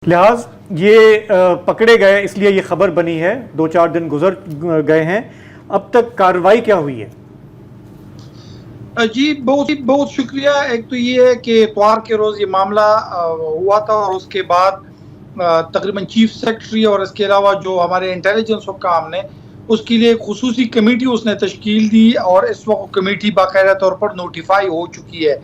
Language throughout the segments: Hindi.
लिहाज ये पकड़े गए इसलिए ये खबर बनी है, 2-4 दिन गुजर गए हैं, अब तक कार्रवाई क्या हुई है? जी बहुत बहुत शुक्रिया। एक तो ये है कि इतवार के रोज़ ये मामला हुआ था और उसके बाद तकरीबन चीफ सेक्रेटरी और इसके अलावा जो हमारे इंटेलिजेंस हुक्काम ने उसके लिए एक खुसूसी कमेटी उसने तश्कील दी और इस वक्त कमेटी बाकायदा तौर पर नोटिफाई हो चुकी है।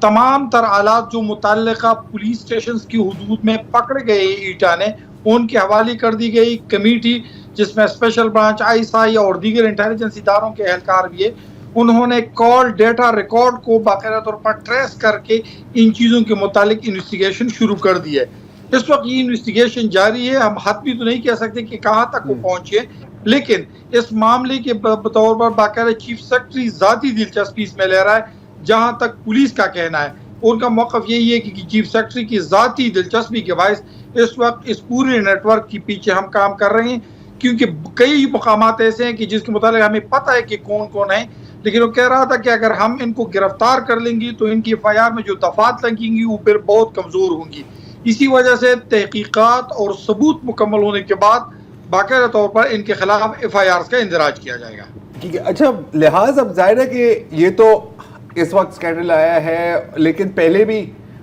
तमाम तर आलात जो मुतल्लिका पुलिस स्टेशन की हदूद में पकड़े गए ईटा ने उनके हवाले कर दी गई कमेटी, जिसमें स्पेशल ब्रांच ISI और दीगर इंटेलिजेंस इदारों के एहलकार भी है। उन्होंने कॉल डेटा रिकॉर्ड को बाकायदा तौर पर ट्रेस करके इन चीज़ों के मुतालिक इन्वेस्टिगेशन शुरू कर दी है। इस वक्त ये इन्वेस्टिगेशन जारी है। हम हद भी तो नहीं कह सकते कि कहाँ तक वो पहुंचे, लेकिन इस मामले के तौर पर बाकायदा चीफ सेक्रेटरी ज़ाती दिलचस्पी इसमें ले रहा है। जहाँ तक पुलिस का कहना है, उनका मौक़िफ़ यही है कि चीफ सेक्रेटरी की ज़ाती दिलचस्पी के बायस इस वक्त इस पूरे नेटवर्क के पीछे हम काम कर रहे हैं, क्योंकि कई मकामात ऐसे हैं कि जिसके मुताबिक हमें पता है कि कौन कौन है, लेकिन वो कह रहा था कि अगर हम इनको गिरफ्तार कर लेंगे तो इनकी FIR में जो दफात लगेंगी वो फिर बहुत कमज़ोर होंगी। इसी वजह से तहकीकात और सबूत मुकम्मल होने के बाद बाकायदा तौर पर इनके खिलाफ FIRs का इंदराज किया जाएगा। ठीक है, अच्छा लिहाज अब जाहिर है कि ये तो इस वक्त स्कैंडल आया है, लेकिन पहले भी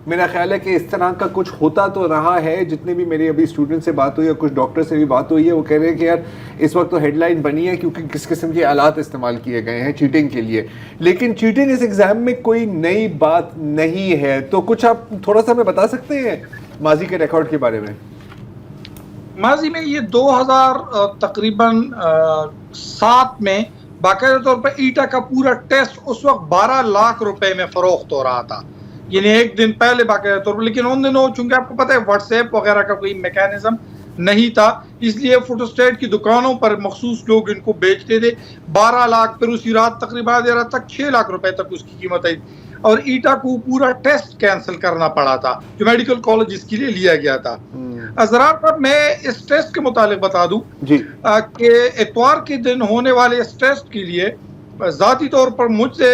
मेरा ख्याल है कि इस तरह का कुछ होता तो रहा है। जितने भी मेरी अभी स्टूडेंट से बात हुई है, कुछ डॉक्टर से भी बात हुई है, वो कह रहे हैं कि यार इस वक्त तो हेडलाइन बनी है क्योंकि किस किस्म के आलात इस्तेमाल किए गए हैं चीटिंग के लिए, लेकिन चीटिंग इस एग्ज़ाम में कोई नई बात नहीं है। तो कुछ आप थोड़ा सा हमें बता सकते हैं माजी के रिकॉर्ड के बारे में? माजी में ये 2000 तकरीबन 7 में बाकायदा तौर पर ईटा का पूरा टेस्ट उस वक्त 12 लाख रुपए में फरोख्त हो रहा था, यानी एक दिन पहले बाकायदा तौर पर। लेकिन उन दिनों चूंकि आपको पता है व्हाट्सएप वगैरह का कोई मैकेनिज्म नहीं था, इसलिए फोटोस्टेट की दुकानों पर मखसूस लोग इनको बेचते थे। 12 लाख, फिर उसी रात तकरीबन देर रात तक 6 लाख रुपए तक उसकी कीमत आई और ईटा को पूरा टेस्ट कैंसिल करना पड़ा था जो मेडिकल कॉलेज इसके लिए लिया गया था। अजरार पर मैं इस टेस्ट के मुतालिक बता दूं कि इतवार के दिन होने वाले इस टेस्ट के लिए ज़ाती तौर पर मुझसे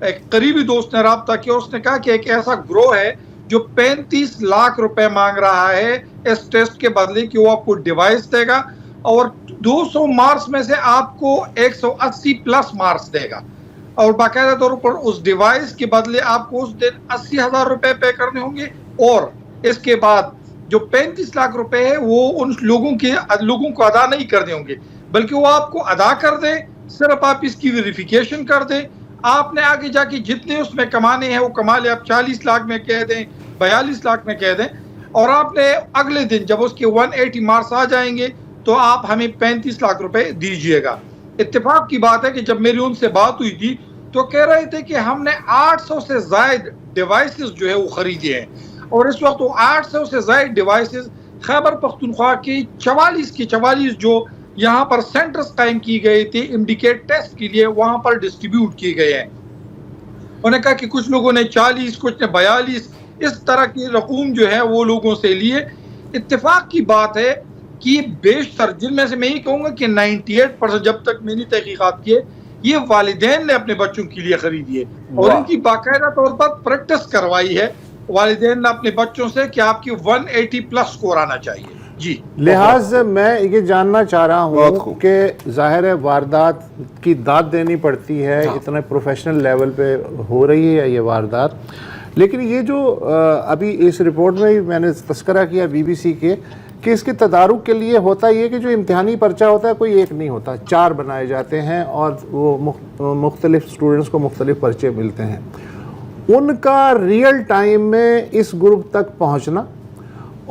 एक करीबी दोस्त ने रब्ता किया। उसने कहा कि एक ऐसा ग्रोह है जो 35 लाख रुपए मांग रहा है इस टेस्ट के बदले कि वो आपको डिवाइस देगा और 200 मार्क्स में से आपको 180 प्लस मार्क्स देगा और बाकायदा तौर पर उस डिवाइस के बदले आपको उस दिन 80,000 रुपए पे करने होंगे और इसके बाद जो 35 लाख रुपए है वो उन लोगों को अदा नहीं करने होंगे, बल्कि वो आपको अदा कर दे, सिर्फ आप इसकी वेरिफिकेशन कर दें। आपने आगे जाके जितने उसमें कमाने हैं वो कमा ले, आप 40 लाख में कह दें, 42 लाख में कह दें, और आपने अगले दिन जब उसके 180 मार्क्स आ जाएंगे तो आप हमें 35 लाख रुपए दीजिएगा। इत्तेफाक की बात है कि जब मेरी उनसे बात हुई थी तो कह रहे थे कि हमने 800 से ज़ायद डिवाइसेस जो है वो खरीदे हैं और इस वक्त वो 800 से ज़ायद डिवाइसेस खैबर पख्तूनख्वा के 44 जो यहाँ पर सेंटर्स कायम किए गए थे इंडिकेट टेस्ट के लिए, वहाँ पर डिस्ट्रीब्यूट किए गए हैं। उन्होंने कहा कि कुछ लोगों ने 40, कुछ ने 42, इस तरह की रकूम जो है वो लोगों से लिए। इत्तेफाक की बात है कि बेशतर, जिनमें से मैं ये कहूँगा कि 98% जब तक मैंने तहकीकात की है, ये वालिदैन ने अपने बच्चों के लिए खरीदी है और इनकी बाकायदा तौर पर प्रैक्टिस करवाई है वालिदैन ने अपने बच्चों से कि आपकी 180 प्लस स्कोर आना चाहिए। जी, लिहाज मैं ये जानना चाह रहा हूँ कि जाहिर है वारदात की दाद देनी पड़ती है, इतने प्रोफेशनल लेवल पे हो रही है ये वारदात, लेकिन ये जो अभी इस रिपोर्ट में भी मैंने तस्करा किया BBC के कि इसके तदारुक के लिए होता ये कि जो इम्तिहानी पर्चा होता है कोई एक नहीं होता, 4 बनाए जाते हैं और वो मुख्तलिफ स्टूडेंट्स को मुख्तलिफ पर्चे मिलते हैं। उनका रियल टाइम में इस ग्रुप तक पहुंचना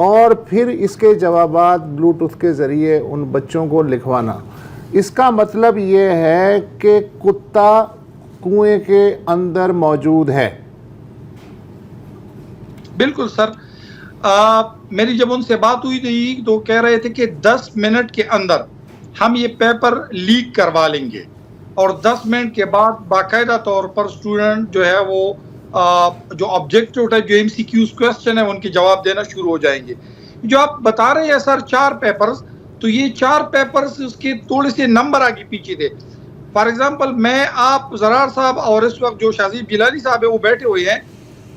और फिर इसके जवाबात ब्लूटूथ के ज़रिए उन बच्चों को लिखवाना, इसका मतलब ये है कि कुत्ता कुएं के अंदर मौजूद है। बिल्कुल सर। मेरी जब उनसे बात हुई थी तो कह रहे थे कि 10 मिनट के अंदर हम ये पेपर लीक करवा लेंगे और 10 मिनट के बाद बाकायदा तौर पर स्टूडेंट जो है वो जो ऑब्जेक्टिव टाइप जो MCQs क्वेश्चन है उनके जवाब देना शुरू हो जाएंगे। जो आप बता रहे हैं सर 4 पेपर्स, तो ये 4 पेपर्स उसके थोड़े से नंबर आगे पीछे थे। फॉर एग्जांपल मैं, आप, जरार साहब और इस वक्त जो शाजीब जिलानी साहब है वो बैठे हुए हैं,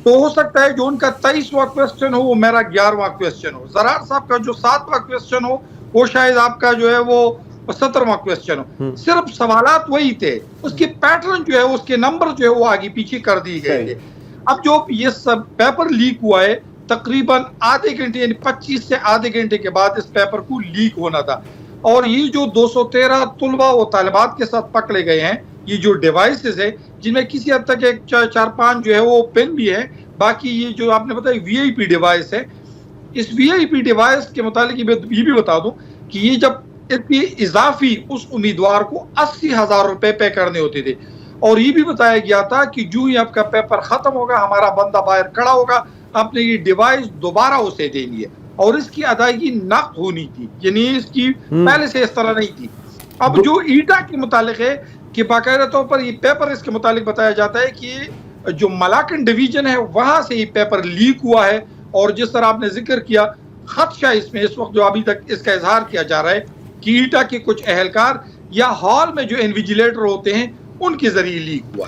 तो हो सकता है जो उनका 23वां क्वेश्चन हो वो मेरा 11वां क्वेश्चन हो, जरार साहब का जो 7वां क्वेश्चन हो वो शायद आपका जो है वो 17वां क्वेश्चन हो। सिर्फ सवालात वही थे, उसके पैटर्न जो है उसके नंबर जो है वो आगे पीछे कर दिए गए थे। अब जो ये सब पेपर लीक हुआ है तकरीबन आधे घंटे यानी 25 से आधे घंटे के बाद इस पेपर को लीक होना था, और ये जो 213 तुलबा व तालिबात के साथ पकड़े गए हैं, ये जो डिवाइसेस है जिनमें किसी हद तक एक 4-5 जो है वो पेन भी है, बाकी ये जो आपने बताया वीआईपी डिवाइस है, इस वीआईपी डिवाइस के मुतालिक ये भी बता दूं कि ये जब इसकी इजाफी उस उम्मीदवार को 80,000 रुपए पे करने होते थे, और ये भी बताया गया था कि जो ही आपका पेपर खत्म होगा हमारा बंदा बाहर खड़ा होगा, आपने ये डिवाइस दोबारा उसे देनी है, और इसकी अदायगी नकद होनी थी, यानी इसकी पहले से इस तरह नहीं थी। अब जो ईटा के मुतालिक है कि बाकायदा तौर पर ये पेपर इसके मुतालिक बताया जाता है कि जो मलाकन डिवीजन है वहां से ये पेपर लीक हुआ है, और जिस तरह आपने जिक्र किया खदशा इसमें इस वक्त जो अभी तक इसका इजहार किया जा रहा है कि ईटा के कुछ अहलकार या हॉल में जो इन्विजिलेटर होते हैं उनके जरिए लीक हुआ है।